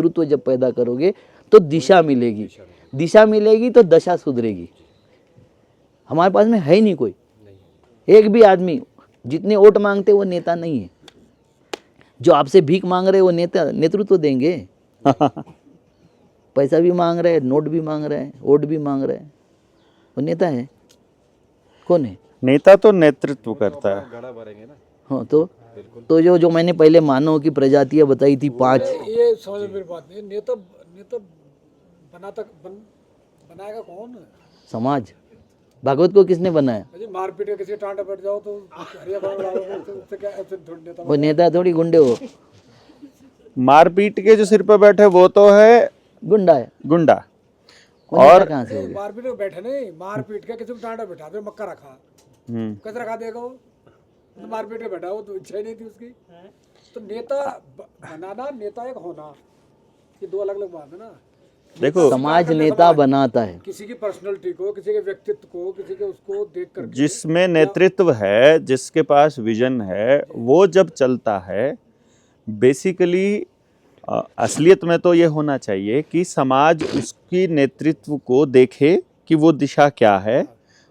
नेतृत्व जब पैदा करोगे तो दिशा मिलेगी, दिशा मिलेगी तो दशा सुधरेगी। हमारे पास में है ही नहीं कोई, एक भी आदमी। जितने वोट मांगते वो नेता नहीं है। जो आपसे भीख मांग रहे वो नेता नेतृत्व देंगे? पैसा भी मांग रहे हैं, नोट भी मांग रहे हैं, वोट भी मांग रहे हैं, वो नेता है? कौन है नेता? तो नेतृत्व करता है। हाँ, तो जो मैंने पहले मानव की प्रजातियां बताई थी 5, ये समझ मेरी बात नहीं। नेता नेता बनाएगा कौन? समाज। भागवत को किसने बनाया? अजी मारपीट के किसी टांटा बैठ जाओ तो हरिया उससे क्या थोड़ी नेता? वो नेता थोड़ी गुंडे हो। मारपीट के जो सिर पे बैठे वो तो है गुंडा है, गुंडा। और कहाँ से हो गया? मारपीट में बैठे नहीं, मारपीट के किसी को टांटा बैठा दे, मक्का रखा, कैसे रखा देगा वो? तो मारपीट के बैठा, वो तो इच्छा ही नहीं थी उसकी। तो नेता बनाना, नेता एक होना, ये दो अलग अलग बात है ना। देखो, समाज नेता बनाता है किसी की पर्सनैलिटी को, किसी के व्यक्तित्व को, किसी के उसको देख कर जिसमें नेतृत्व है, जिसके पास विजन है, वो जब चलता है बेसिकली असलियत में तो ये होना चाहिए कि समाज उसकी नेतृत्व को देखे कि वो दिशा क्या है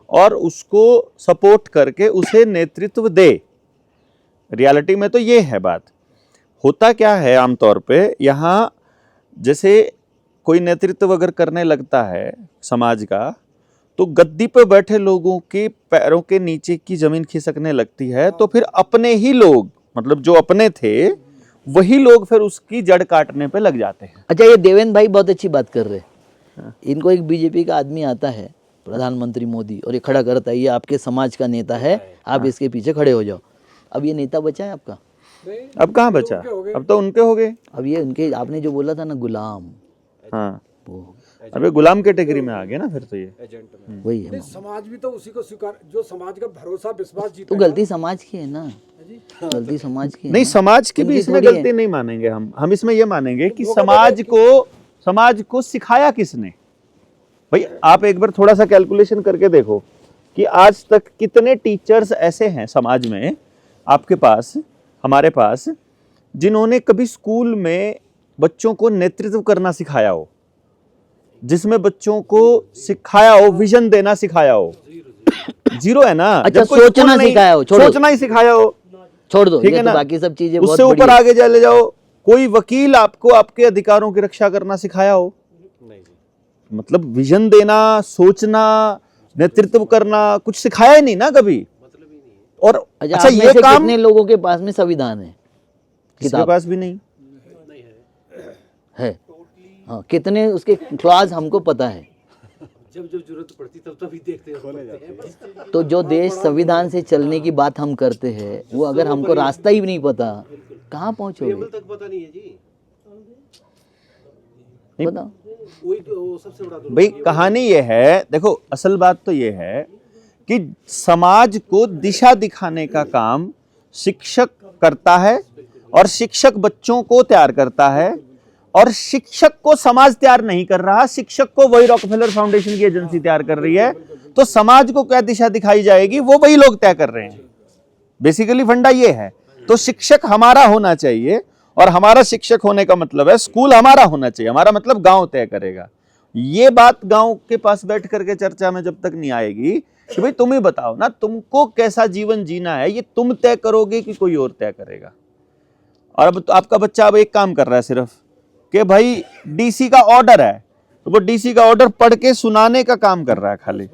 और उसको सपोर्ट करके उसे नेतृत्व दे। रियलिटी में तो ये है बात। होता क्या है आमतौर पे, यहाँ जैसे कोई नेतृत्व अगर करने लगता है समाज का, तो गद्दी पे बैठे लोगों के पैरों के नीचे की जमीन खिसकने लगती है। तो फिर अपने ही लोग, मतलब जो अपने थे, वही लोग फिर उसकी जड़ काटने पे लग जाते हैं। अच्छा, ये देवेंद्र भाई बहुत अच्छी बात कर रहे हैं। इनको एक बीजेपी का आदमी आता है, प्रधानमंत्री मोदी, और ये खड़ा करता है, ये आपके समाज का नेता है, आप इसके पीछे खड़े हो जाओ। अब ये नेता बचा है आपका? अब कहाँ बचा? अब तो उनके हो गए। अब ये उनके, आपने जो बोला था ना गुलाम, हाँ, वो अबे गुलाम कैटेगरी में आ गया ना फिर तो ये। वही है। समाज भी तो उसी को स्वीकार, जो समाज का भरोसा विश्वास जीता। तो गलती समाज की है ना, गलती समाज की है नहीं, ना। समाज की भी उनकी इसमें थोड़ी है। गलती नहीं मानेंगे हम इसमें ये मानेंगे कि समाज को सिखाया किसने। भाई आप एक बार थोड़ा सा कैलकुलेशन करके देखो कि आज तक कितने टीचर्स ऐसे हैं समाज में, आपके पास, हमारे पास, जिन्होंने कभी स्कूल में बच्चों को नेतृत्व करना सिखाया हो, जिसमें बच्चों को सिखाया हो, विजन देना सिखाया हो। जीरो है ना। अच्छा, जब कोई सोचना स्कूल नहीं, सिखाया हो, छोड़ो। सोचना ही सिखाया हो, छोड़ दो, ठीक ये है तो ना। बाकी सब चीजें बहुत उससे ऊपर बड़ी है। आगे चले जाओ, कोई वकील आपको आपके अधिकारों की रक्षा करना सिखाया हो? मतलब विजन देना, सोचना, नेतृत्व करना कुछ सिखाया ही नहीं ना कभी। और अच्छा, आप में ये से काम कितने लोगों के पास में संविधान है? किसके पास भी नहीं है। हाँ, कितने उसके क्लॉज हमको पता है। जब जरूरत पड़ती तब तभी देखते हैं। तो जो देश संविधान से चलने की बात हम करते हैं, वो अगर हमको रास्ता ही नहीं पता, कहाँ पहुंचोगे? तक पता नहीं है जी। बताओ। वही तो सबसे बड़ा भाई। कहानी ये है, देखो असल बात तो ये है कि समाज को दिशा दिखाने का काम शिक्षक करता है, और शिक्षक बच्चों को तैयार करता है, और शिक्षक को समाज तैयार नहीं कर रहा, शिक्षक को वही रॉकफेलर फाउंडेशन की एजेंसी तैयार कर रही है। तो समाज को क्या दिशा दिखाई जाएगी वो वही लोग तय कर रहे हैं। बेसिकली फंडा ये है। तो शिक्षक हमारा होना चाहिए, और हमारा शिक्षक होने का मतलब है स्कूल हमारा होना चाहिए। हमारा मतलब गांव तय करेगा। ये बात गांव के पास बैठ करके चर्चा में जब तक नहीं आएगी कि भाई तुम ही बताओ ना, तुमको कैसा जीवन जीना है, ये तुम तय करोगे कि कोई और तय करेगा। और अब तो आपका बच्चा अब एक काम कर रहा है सिर्फ कि भाई डीसी का ऑर्डर है, तो वो डीसी का ऑर्डर पढ़ के सुनाने का काम कर रहा है खाली।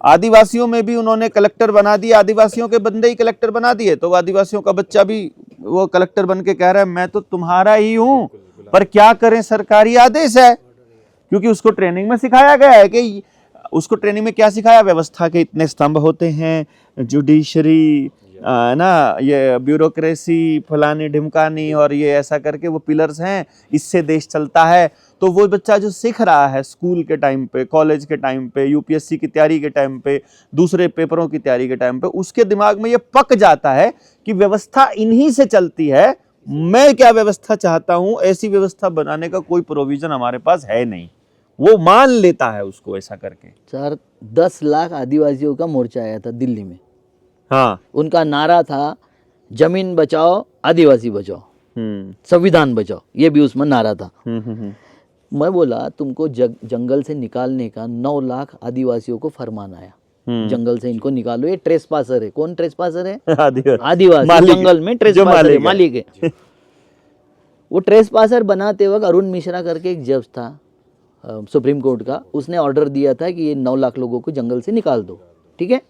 आदिवासियों में भी उन्होंने कलेक्टर बना दिया, आदिवासियों के बंदे ही कलेक्टर बना दिए, तो आदिवासियों का बच्चा भी वो कलेक्टर बन के कह रहा है मैं तो तुम्हारा ही हूं, पर क्या करें, सरकारी आदेश है। क्योंकि उसको ट्रेनिंग में सिखाया गया है कि उसको ट्रेनिंग में क्या सिखाया, व्यवस्था के इतने स्तंभ होते हैं, जुडिशरी ना, ये ब्यूरोक्रेसी, फलानी ढिमकानी, और ये ऐसा करके वो पिलर्स हैं, इससे देश चलता है। तो वो बच्चा जो सीख रहा है स्कूल के टाइम पे, कॉलेज के टाइम पे, यूपीएससी की तैयारी के टाइम पे, दूसरे पेपरों की तैयारी के टाइम पे, उसके दिमाग में ये पक जाता है कि व्यवस्था इन्हीं से चलती है, मैं क्या व्यवस्था चाहता हूं, ऐसी व्यवस्था बनाने का कोई प्रोविजन हमारे पास है नहीं। वो मान लेता है उसको ऐसा करके। 10 लाख आदिवासियों का मोर्चा आया था दिल्ली में। हाँ, उनका नारा था जमीन बचाओ आदिवासी बचाओ। संविधान बचाओ, ये भी उसमें नारा था। हम्म। मैं बोला तुमको जंगल से निकालने का 9 लाख आदिवासियों को फरमान आया, जंगल से इनको निकालो, ये ट्रेसपासर है। कौन ट्रेसपासर है? आदिवासी, मालिक, जंगल में जो ट्रेसपासर है, मालिक है। मालिक है। वो ट्रेसपासर बनाते वक्त अरुण मिश्रा करके एक जज था सुप्रीम कोर्ट का, उसने ऑर्डर दिया था कि ये 9 लाख लोगों को जंगल से निकाल दो, ठीक है।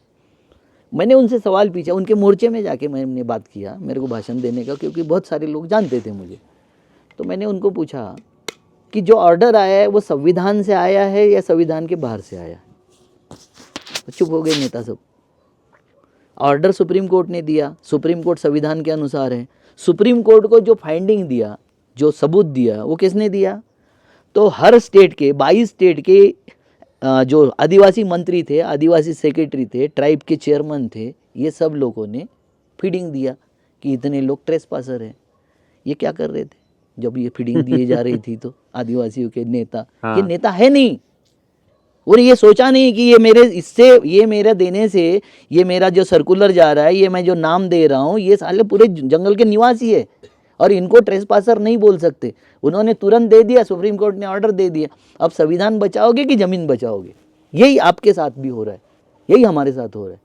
मैंने उनसे सवाल पूछा, उनके मोर्चे में जाके मैंने बात किया, मेरे को भाषण देने का, क्योंकि बहुत सारे लोग जानते थे मुझे। तो मैंने उनको पूछा कि जो ऑर्डर आया है वो संविधान से आया है या संविधान के बाहर से आया है? तो चुप हो गए नेता सब। ऑर्डर सुप्रीम कोर्ट ने दिया, सुप्रीम कोर्ट संविधान के अनुसार है। सुप्रीम कोर्ट को जो फाइंडिंग दिया, जो सबूत दिया, वो किसने दिया? तो हर स्टेट के 22 स्टेट के जो आदिवासी मंत्री थे, आदिवासी सेक्रेटरी थे, ट्राइब के चेयरमैन थे, ये सब लोगों ने फीडिंग दिया कि इतने लोग ट्रेसपासर हैं। ये क्या कर रहे थे जब ये फीडिंग दिए जा रही थी? तो आदिवासियों के नेता, ये नेता है नहीं। और ये सोचा नहीं कि ये मेरे इससे, ये मेरे देने से, ये मेरा जो सर्कुलर जा रहा है, ये मैं जो नाम दे रहा हूँ, ये साले पूरे जंगल के निवासी है और इनको ट्रेसपासर नहीं बोल सकते। उन्होंने तुरंत दे दिया, सुप्रीम कोर्ट ने ऑर्डर दे दिया। अब संविधान बचाओगे कि जमीन बचाओगे? यही आपके साथ भी हो रहा है, यही हमारे साथ हो रहा है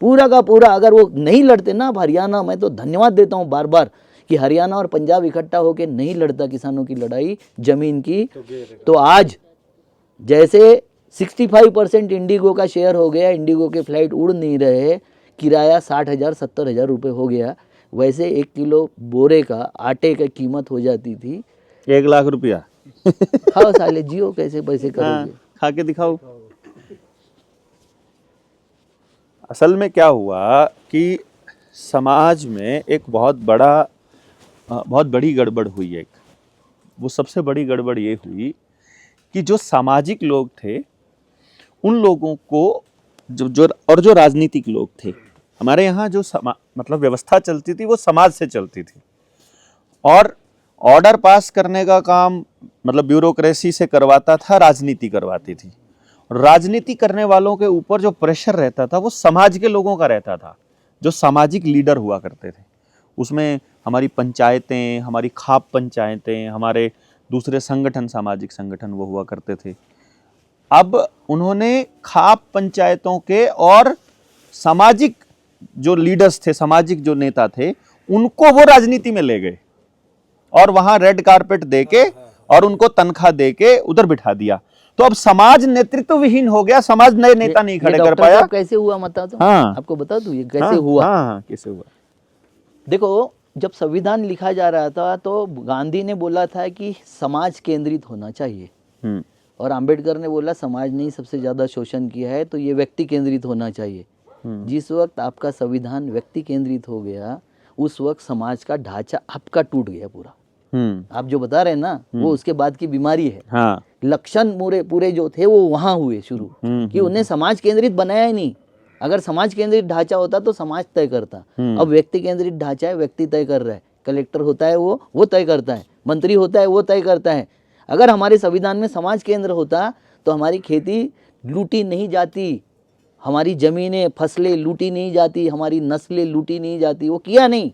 पूरा का पूरा। अगर वो नहीं लड़ते ना, हरियाणा, मैं तो धन्यवाद देता हूँ बार बार कि हरियाणा और पंजाब इकट्ठा होकर नहीं लड़ता किसानों की लड़ाई जमीन की, तो आज जैसे 65% इंडिगो का शेयर हो गया, इंडिगो के फ्लाइट उड़ नहीं रहे, किराया 60,000 70,000 रुपये हो गया, वैसे 1 किलो बोरे का आटे की कीमत हो जाती थी 1 लाख रुपया। खाओ साले, जियो कैसे पैसे करोगे? खा के दिखाओ। असल में क्या हुआ कि समाज में एक बहुत बड़ी गड़बड़ हुई। एक वो सबसे बड़ी गड़बड़ ये हुई कि जो सामाजिक लोग थे, उन लोगों को जो राजनीतिक लोग थे, हमारे यहाँ जो मतलब व्यवस्था चलती थी वो समाज से चलती थी, और ऑर्डर पास करने का काम मतलब ब्यूरोक्रेसी से करवाता था, राजनीति करवाती थी। राजनीति करने वालों के ऊपर जो प्रेशर रहता था वो समाज के लोगों का रहता था, जो सामाजिक लीडर हुआ करते थे। उसमें हमारी पंचायतें, हमारी खाप पंचायतें, हमारे दूसरे संगठन, सामाजिक संगठन वो हुआ करते थे। अब उन्होंने खाप पंचायतों के और सामाजिक जो लीडर्स थे, सामाजिक जो नेता थे, उनको वो राजनीति में ले गए और वहां रेड कारपेट देके और उनको तनख्वाह देके उधर बिठा दिया। तो अब समाज नेतृत्व विहीन हो गया, समाज नए नेता नहीं खड़े कर पाया। कैसे हुआ बता दो? हाँ, आपको बता दूं ये कैसे हुआ? हाँ, कैसे हुआ? देखो, जब संविधान लिखा जा रहा था तो गांधी ने बोला था कि समाज केंद्रित होना चाहिए, और अंबेडकर ने बोला समाज ने सबसे ज्यादा शोषण किया है तो ये व्यक्ति केंद्रित होना चाहिए। जिस वक्त आपका संविधान व्यक्ति केंद्रित हो गया, उस वक्त समाज का ढांचा आपका टूट गया पूरा। आप जो बता रहे हैं ना, वो उसके बाद की बीमारी है। हाँ। लक्षण पूरे जो थे वो वहां हुए शुरू, कि उन्हें समाज केंद्रित बनाया ही नहीं। अगर समाज केंद्रित ढांचा होता तो समाज तय करता। अब व्यक्ति केंद्रित ढांचा है, व्यक्ति तय कर रहा है। कलेक्टर होता है वो तय करता है, मंत्री होता है वो तय करता है। अगर हमारे संविधान में समाज केंद्र होता तो हमारी खेती लूटी नहीं जाती, हमारी जमीनें, फसलें लूटी नहीं जाती, हमारी नस्लें लूटी नहीं जाती। वो किया नहीं।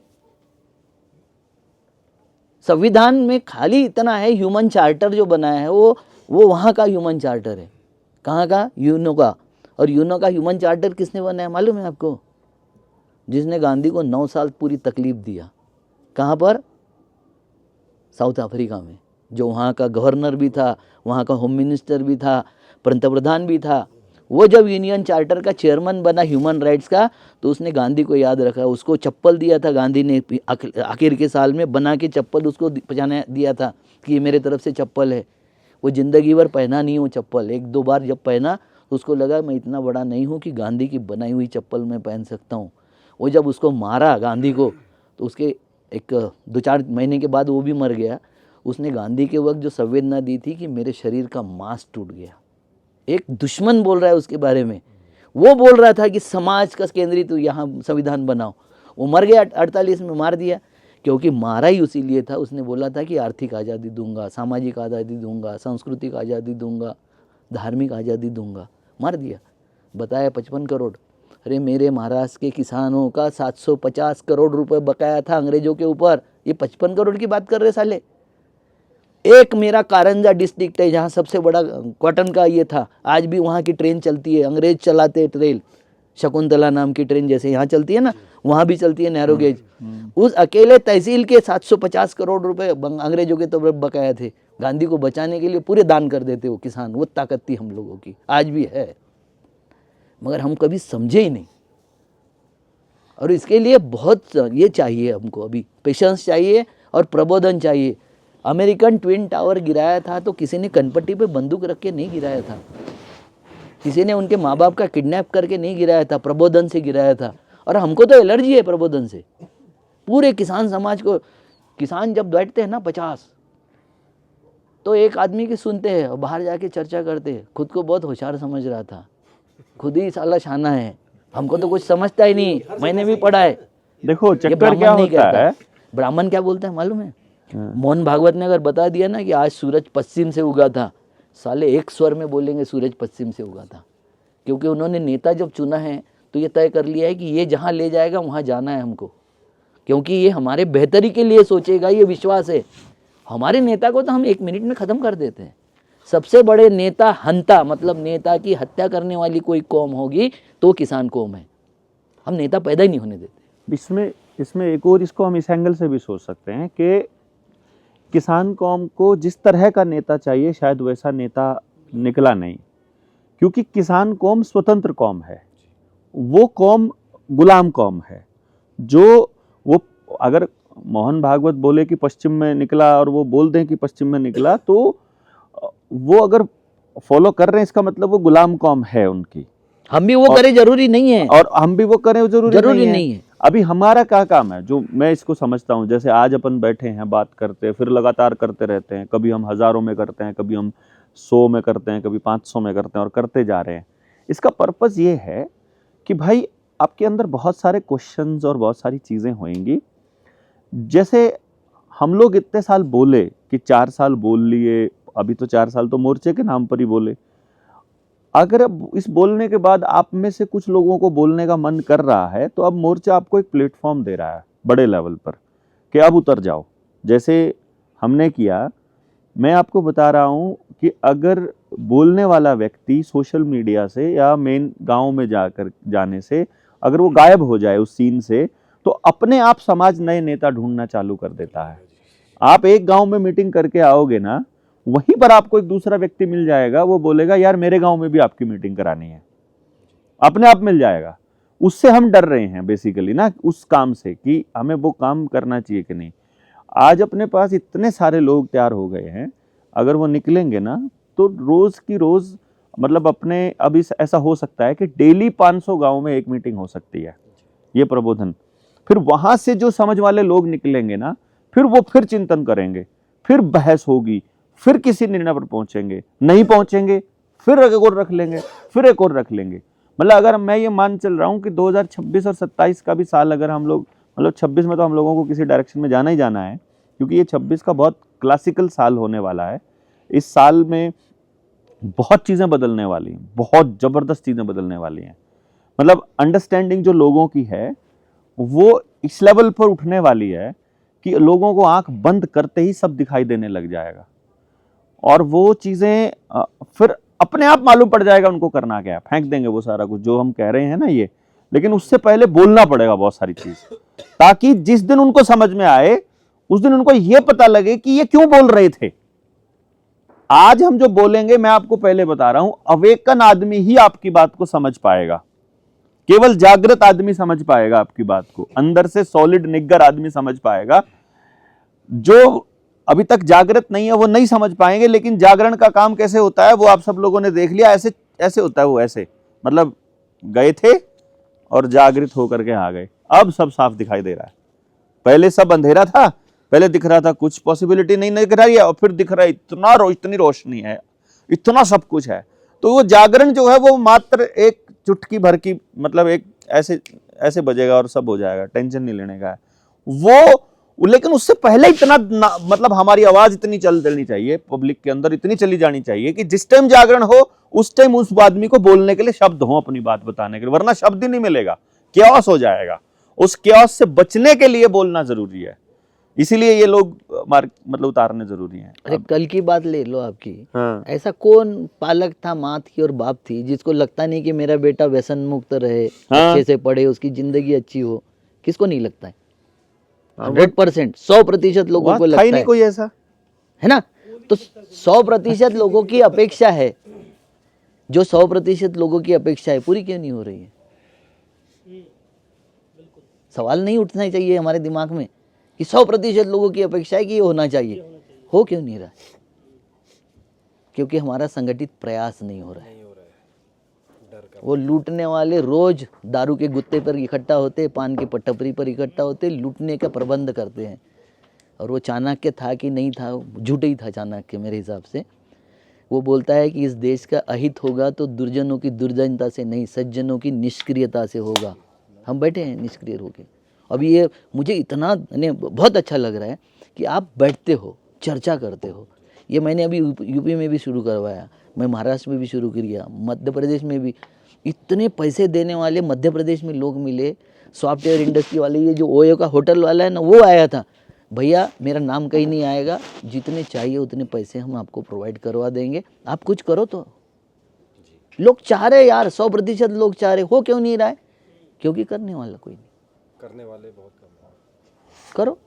संविधान में खाली इतना है, ह्यूमन चार्टर जो बनाया है वो वहाँ का ह्यूमन चार्टर है। कहाँ का? यूनो का। और यूनो का ह्यूमन चार्टर किसने बनाया मालूम है आपको? जिसने गांधी को 9 साल पूरी तकलीफ दिया। कहाँ पर? साउथ अफ्रीका में। जो वहाँ का गवर्नर भी था, वहाँ का होम मिनिस्टर भी था, पंतप्रधान भी था। वो जब यूनियन चार्टर का चेयरमैन बना ह्यूमन राइट्स का, तो उसने गांधी को याद रखा, उसको चप्पल दिया था गांधी ने आखिर के साल में, बना के चप्पल उसको पहना दिया था कि ये मेरे तरफ से चप्पल है। वो जिंदगी भर पहना नहीं वो चप्पल। 1-2 बार जब पहना तो उसको लगा मैं इतना बड़ा नहीं हूँ कि गांधी की बनाई हुई चप्पल मैं पहन सकता हूँ। वो जब उसको मारा गांधी को, तो उसके 1-2-4 महीने के बाद वो भी मर गया। उसने गांधी के वक्त जो संवेदना दी थी कि मेरे शरीर का मांस टूट गया। एक दुश्मन बोल रहा है उसके बारे में, वो बोल रहा था कि समाज का केंद्रित यहाँ संविधान बनाओ। वो मर गया 48 में, मार दिया। क्योंकि मारा ही उसी लिए था, उसने बोला था कि आर्थिक आज़ादी दूंगा, सामाजिक आज़ादी दूंगा, सांस्कृतिक आज़ादी दूंगा, धार्मिक आज़ादी दूंगा। मार दिया। बताया 55 करोड़। अरे मेरे महाराष्ट्र के किसानों का 750 करोड़ रुपए बकाया था अंग्रेजों के ऊपर, ये 55 करोड़ की बात कर रहे साले। एक मेरा कारंजा डिस्ट्रिक्ट है जहाँ सबसे बड़ा कॉटन का ये था, आज भी वहाँ की ट्रेन चलती है, अंग्रेज चलाते ट्रेन, शकुंतला नाम की ट्रेन जैसे यहाँ चलती है ना, वहाँ भी चलती है नैरो गेज। उस अकेले तहसील के 750 करोड़ रुपए अंग्रेजों के तो बकाया थे। गांधी को बचाने के लिए पूरे दान कर देते वो किसान, वो ताकत थी हम लोगों की, आज भी है, मगर हम कभी समझे ही नहीं। और इसके लिए बहुत ये चाहिए हमको, अभी पेशेंस चाहिए और प्रबोधन चाहिए। अमेरिकन ट्विन टावर गिराया था तो किसी ने कनपट्टी पे बंदूक रख के नहीं गिराया था, किसी ने उनके माँ बाप का किडनैप करके नहीं गिराया था, प्रबोधन से गिराया था। और हमको तो एलर्जी है प्रबोधन से, पूरे किसान समाज को। किसान जब बैठते हैं ना 50, तो एक आदमी की सुनते हैं और बाहर जाके चर्चा करते हैं। खुद को बहुत होशियार समझ रहा था, खुद ही साला शाना है, हमको तो कुछ समझता ही नहीं, मैंने भी पढ़ा है। देखो ये चक्कर ब्राह्मण क्या नहीं होता कहता है, ब्राह्मण क्या बोलते हैं मालूम है? मोहन भागवत ने अगर बता दिया ना कि आज सूरज पश्चिम से उगा था, साले एक स्वर में बोलेंगे सूरज पश्चिम से उगा था, क्योंकि उन्होंने नेता जब चुना है तो ये तय कर लिया है कि ये जहाँ ले जाएगा वहाँ जाना है हमको, क्योंकि ये हमारे बेहतरी के लिए सोचेगा, ये विश्वास है। हमारे नेता को तो हम 1 मिनट में ख़त्म कर देते हैं। सबसे बड़े नेता हंता, मतलब नेता की हत्या करने वाली कोई कौम होगी तो किसान कौम है, हम नेता पैदा ही नहीं होने देते। इसमें एक और इसको हम इस एंगल से भी सोच सकते हैं कि किसान कौम को जिस तरह का नेता चाहिए शायद वैसा नेता निकला नहीं, क्योंकि किसान कौम स्वतंत्र कौम है, वो कौम गुलाम कौम है। जो वो अगर मोहन भागवत बोले कि पश्चिम में निकला और वो बोल दें कि पश्चिम में निकला, तो वो अगर फॉलो कर रहे हैं इसका मतलब वो गुलाम कौम है उनकी। हम भी वो करें जरूरी नहीं है, और हम भी वो करें जरूरी नहीं है। अभी हमारा क्या काम है, जो मैं इसको समझता हूँ, जैसे आज अपन बैठे हैं बात करते हैं, फिर लगातार करते रहते हैं, कभी हम 1000 में करते हैं, कभी हम 100 में करते हैं, कभी 500 में करते हैं और करते जा रहे हैं। इसका पर्पस ये है कि भाई आपके अंदर बहुत सारे क्वेश्चंस और बहुत सारी चीज़ें होंगी। जैसे हम लोग इतने साल बोले कि 4 साल बोल लिए, अभी तो 4 साल तो मोर्चे के नाम पर ही बोले। अगर अब इस बोलने के बाद आप में से कुछ लोगों को बोलने का मन कर रहा है, तो अब मोर्चा आपको एक प्लेटफॉर्म दे रहा है बड़े लेवल पर कि अब उतर जाओ, जैसे हमने किया। मैं आपको बता रहा हूँ कि अगर बोलने वाला व्यक्ति सोशल मीडिया से या मेन गांव में जाने से अगर वो गायब हो जाए उस सीन से, तो अपने आप समाज नए नेता ढूंढना चालू कर देता है। आप एक गांव में मीटिंग करके आओगे ना, वहीं पर आपको एक दूसरा व्यक्ति मिल जाएगा, वो बोलेगा यार मेरे गांव में भी आपकी मीटिंग करानी है, अपने आप मिल जाएगा। उससे हम डर रहे हैं बेसिकली ना, उस काम से कि हमें वो काम करना चाहिए कि नहीं। आज अपने पास इतने सारे लोग तैयार हो गए हैं, अगर वो निकलेंगे ना तो रोज की रोज, मतलब अपने अभी ऐसा हो सकता है कि डेली 500 गाँव में एक मीटिंग हो सकती है, ये प्रबोधन। फिर वहां से जो समझ वाले लोग निकलेंगे ना, फिर वो फिर चिंतन करेंगे, फिर बहस होगी, फिर किसी निर्णय पर पहुंचेंगे, नहीं पहुंचेंगे फिर एक और रख लेंगे, फिर एक और रख लेंगे। मतलब अगर मैं ये मान चल रहा हूं कि 2026 और 27 का भी साल अगर हम लोग, मतलब 26 में तो हम लोगों को किसी डायरेक्शन में जाना ही जाना है, क्योंकि ये 26 का बहुत क्लासिकल साल होने वाला है। इस साल में बहुत चीज़ें बदलने वाली हैं, बहुत ज़बरदस्त चीज़ें बदलने वाली हैं। मतलब अंडरस्टैंडिंग जो लोगों की है वो इस लेवल पर उठने वाली है कि लोगों को आंख बंद करते ही सब दिखाई देने लग जाएगा, और वो चीज़ें फिर अपने आप मालूम पड़ जाएगा उनको करना क्या है। फेंक देंगे वो सारा कुछ जो हम कह रहे हैं ना ये, लेकिन उससे पहले बोलना पड़ेगा बहुत सारी चीज़, ताकि जिस दिन उनको समझ में आए उस दिन उनको ये पता लगे कि ये क्यों बोल रहे थे। आज हम जो बोलेंगे, मैं आपको पहले बता रहा हूं, अवेकन आदमी ही आपकी बात को समझ पाएगा, केवल जागृत आदमी समझ पाएगा आपकी बात को, अंदर से सॉलिड निग्गर आदमी समझ पाएगा। जो अभी तक जागृत नहीं है वो नहीं समझ पाएंगे। लेकिन जागरण का काम कैसे होता है वो आप सब लोगों ने देख लिया, ऐसे ऐसे होता है वो, ऐसे मतलब गए थे और जागृत होकर के आ गए। अब सब साफ दिखाई दे रहा है, पहले सब अंधेरा था, पहले दिख रहा था कुछ पॉसिबिलिटी नहीं दिख रही है, और फिर दिख रहा है इतनी रोशनी है, इतना सब कुछ है। तो वो जागरण जो है वो मात्र एक चुटकी भर की, मतलब एक ऐसे ऐसे बजेगा और सब हो जाएगा, टेंशन नहीं लेने का है वो। लेकिन उससे पहले इतना मतलब हमारी आवाज इतनी चलनी चाहिए, पब्लिक के अंदर इतनी चली जानी चाहिए कि जिस टाइम जागरण हो उस टाइम उस आदमी को बोलने के लिए शब्द हो, अपनी बात बताने के लिए, वरना शब्द ही नहीं मिलेगा, क्यास हो जाएगा। उस क्यास से बचने के लिए बोलना जरूरी है। इसीलिए ये लोग मतलब उतारने जरूरी हैं। अरे कल की बात ले लो आपकी, हाँ ऐसा कौन पालक था, माँ थी और बाप थी जिसको लगता नहीं कि मेरा बेटा व्यसन मुक्त रहे, हाँ। अच्छे से पढ़े, उसकी जिंदगी अच्छी हो? किसको नहीं लगता है? 100%, 100% लोगों वहाँ को था ही लगता नहीं है, कोई ऐसा। है ना? तो 100% लोगों की अपेक्षा है, जो 100% लोगों की अपेक्षा है पूरी क्यों नहीं हो रही है? सवाल नहीं उठना चाहिए हमारे दिमाग में कि 100% लोगों की अपेक्षा है कि ये होना चाहिए, हो क्यों नहीं रहा है? क्योंकि हमारा संगठित प्रयास नहीं हो रहा है। वो लूटने वाले रोज दारू के गुत्ते पर इकट्ठा होते, पान की पटपरी पर इकट्ठा होते, लूटने का प्रबंध करते हैं। और वो चाणक्य था कि नहीं था, झूठे ही था चाणक्य मेरे हिसाब से। वो बोलता है कि इस देश का अहित होगा तो दुर्जनों की दुर्जनता से नहीं, सज्जनों की निष्क्रियता से होगा। हम बैठे हैं निष्क्रिय होके। अभी ये मुझे इतना बहुत अच्छा लग रहा है कि आप बैठते हो, चर्चा करते हो। ये मैंने अभी यूपी में भी शुरू करवाया, मैं महाराष्ट्र में भी शुरू किया, मध्य प्रदेश में भी। इतने पैसे देने वाले मध्य प्रदेश में लोग मिले, सॉफ्टवेयर इंडस्ट्री वाले, ये जो ओयो का होटल वाला है ना, वो आया था। भैया मेरा नाम कहीं नहीं आएगा, जितने चाहिए उतने पैसे हम आपको प्रोवाइड करवा देंगे, आप कुछ करो। तो लोग चाह रहे यार, 100% लोग चाह रहे, हो क्यों नहीं रहा है? क्योंकि करने वाला कोई नहीं, करने वाले बहुत कम हैं। करो।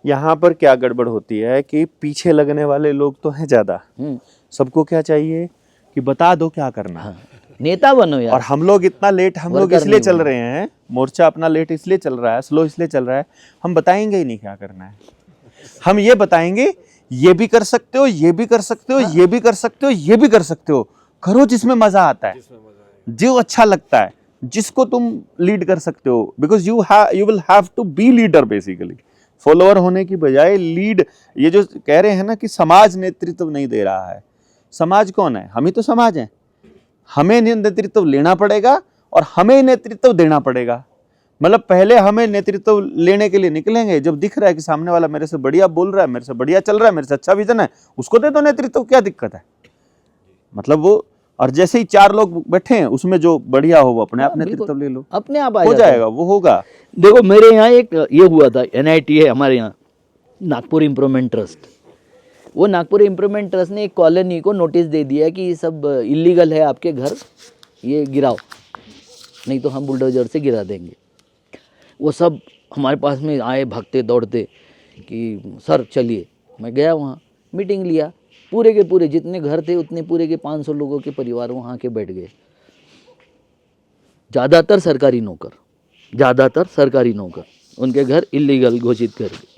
यहाँ पर क्या गड़बड़ होती है कि पीछे लगने वाले लोग तो हैं ज्यादा, सबको क्या चाहिए कि बता दो क्या करना है। नेता बनो यार। और हम लोग इतना लेट, हम लोग वर्कर इसलिए नहीं चल बनो। रहे हैं, मोर्चा अपना लेट इसलिए चल रहा है, स्लो इसलिए चल रहा है, हम बताएंगे ही नहीं क्या करना है। हम ये बताएंगे ये भी कर सकते हो, ये भी कर सकते हो, ये भी कर सकते हो, ये भी कर सकते हो। करो जिसमें मजा आता है, जो अच्छा लगता है, जिसको तुम लीड कर सकते हो। Because you will have to be leader basically, follower होने की बजाय लीड। ये जो कह रहे हैं ना कि समाज नेतृत्व नहीं दे रहा है, समाज कौन है? हम ही तो समाज हैं। हमें नेतृत्व लेना पड़ेगा और हमें नेतृत्व देना पड़ेगा। मतलब पहले हमें नेतृत्व लेने के लिए निकलेंगे, जब दिख रहा है कि सामने वाला मेरे से बढ़िया बोल रहा है, मेरे से बढ़िया चल रहा है, मेरे से अच्छा विजन है, उसको दे दो नेतृत्व, क्या दिक्कत है? मतलब वो, और जैसे ही 4 लोग बैठे हैं उसमें जो बढ़िया हो वो अपने आप नेतृत्व ले लो, अपने आप आ हो जाता है। जाएगा, वो होगा। देखो मेरे यहाँ एक ये हुआ था, NIT है हमारे यहाँ, नागपुर इम्प्रूवमेंट ट्रस्ट। वो नागपुर इम्प्रूवमेंट ट्रस्ट ने एक कॉलोनी को नोटिस दे दिया कि ये सब इलीगल है, आपके घर ये गिराओ, नहीं तो हम बुलडोजर से गिरा देंगे। वो सब हमारे पास में आए भागते दौड़ते कि सर चलिए। मैं गया वहाँ, मीटिंग लिया, पूरे के पूरे जितने घर थे उतने पूरे के 500 लोगों के परिवार वहाँ के बैठ गए। ज़्यादातर सरकारी नौकर, उनके घर इलीगल घोषित कर गए।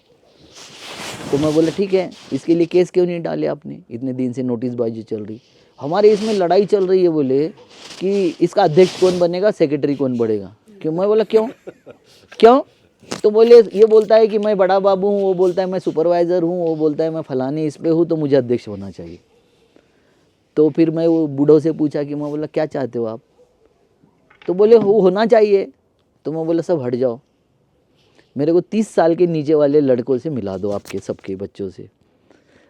तो मैं बोला ठीक है, इसके लिए केस क्यों नहीं डाले आपने? इतने दिन से नोटिसबाजी चल रही, हमारे इसमें लड़ाई चल रही है। बोले कि इसका अध्यक्ष कौन बनेगा, सेक्रेटरी कौन बढ़ेगा? क्यों? मैं बोला क्यों? तो बोले ये बोलता है कि मैं बड़ा बाबू हूँ, वो बोलता है मैं सुपरवाइज़र हूँ, वो बोलता है मैं फलाने इस पे हूँ, तो मुझे अध्यक्ष होना चाहिए। तो फिर मैं वो बूढ़ों से पूछा कि मैं बोला क्या चाहते हो आप? तो बोले वो होना चाहिए। तो मैं बोला सब हट जाओ, मेरे को 30 साल के नीचे वाले लड़कों से मिला दो, आपके सबके बच्चों से।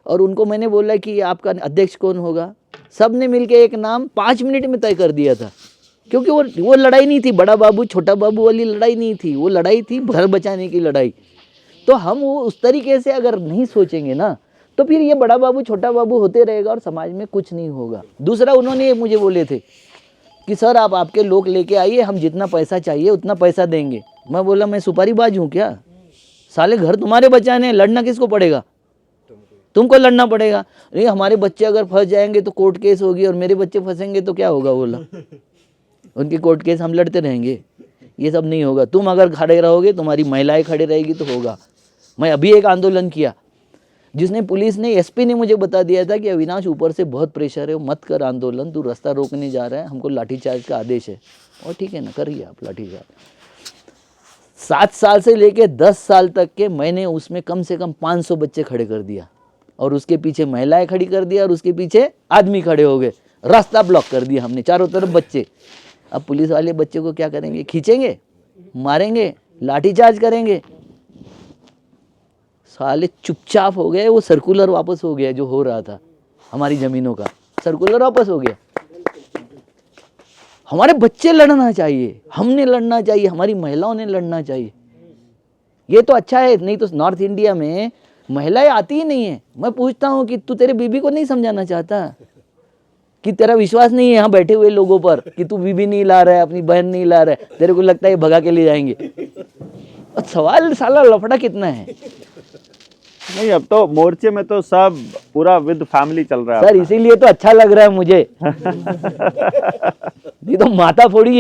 और उनको मैंने बोला कि आपका अध्यक्ष कौन होगा? सब ने मिलके एक नाम 5 मिनट में तय कर दिया था। क्योंकि वो लड़ाई नहीं थी बड़ा बाबू छोटा बाबू वाली लड़ाई नहीं थी, वो लड़ाई थी घर बचाने की लड़ाई। तो हम वो उस तरीके से अगर नहीं सोचेंगे ना, तो फिर ये बड़ा बाबू छोटा बाबू होते रहेगा और समाज में कुछ नहीं होगा। दूसरा उन्होंने मुझे बोले थे कि सर आप आपके लोग लेके आइए, हम जितना पैसा चाहिए उतना पैसा देंगे। मैं बोला मैं सुपारी बाज हूँ क्या? साले घर तुम्हारे बचाने, लड़ना किसको पड़ेगा? तुमको लड़ना पड़ेगा। नहीं हमारे बच्चे अगर फंस जाएंगे तो कोर्ट केस होगी, और मेरे बच्चे फंसेंगे तो क्या होगा? बोला उनके कोर्ट केस हम लड़ते रहेंगे, ये सब नहीं होगा। तुम अगर खड़े रहोगे, तुम्हारी महिलाएं खड़े रहेगी तो होगा। मैं अभी एक आंदोलन किया जिसने पुलिस ने, SP ने मुझे बता दिया था कि अविनाश ऊपर से बहुत प्रेशर है, मत कर आंदोलन, तू रास्ता रोकने जा रहा है, हमको लाठीचार्ज का आदेश है। और ठीक है ना, करिए आप लाठीचार्ज। 7 साल से लेके 10 साल तक के मैंने उसमें कम से कम 500 बच्चे खड़े कर दिया, और उसके पीछे महिलाएं खड़ी कर दिया, और उसके पीछे आदमी खड़े हो गए, रास्ता ब्लॉक कर दिया हमने चारों तरफ बच्चे। अब पुलिस वाले बच्चे को क्या करेंगे? खींचेंगे, मारेंगे, लाठीचार्ज करेंगे। साले चुपचाप हो गए। वो सर्कुलर वापस हो गया जो हो रहा था हमारी जमीनों का, सर्कुलर वापस हो गया। हमारे बच्चे लड़ना चाहिए, हमने लड़ना चाहिए, हमारी महिलाओं ने लड़ना चाहिए। ये तो अच्छा है, नहीं तो नॉर्थ इंडिया में महिलाएं आती ही नहीं है। मैं पूछता हूँ कि तू तेरे बीबी को नहीं समझाना चाहता कि तेरा विश्वास नहीं है यहाँ बैठे हुए लोगों पर कि तू बीबी नहीं ला रहा है, अपनी बहन नहीं ला रहा है, तेरे को लगता है ये भगा के ले जाएंगे। और सवाल साला लफड़ा कितना है नहीं, अब तो मोर्चे में तो सब पूरा विद फैमिली चल रहा है सर, इसीलिए तो अच्छा लग रहा है मुझे। नहीं तो माथा फोड़ी है।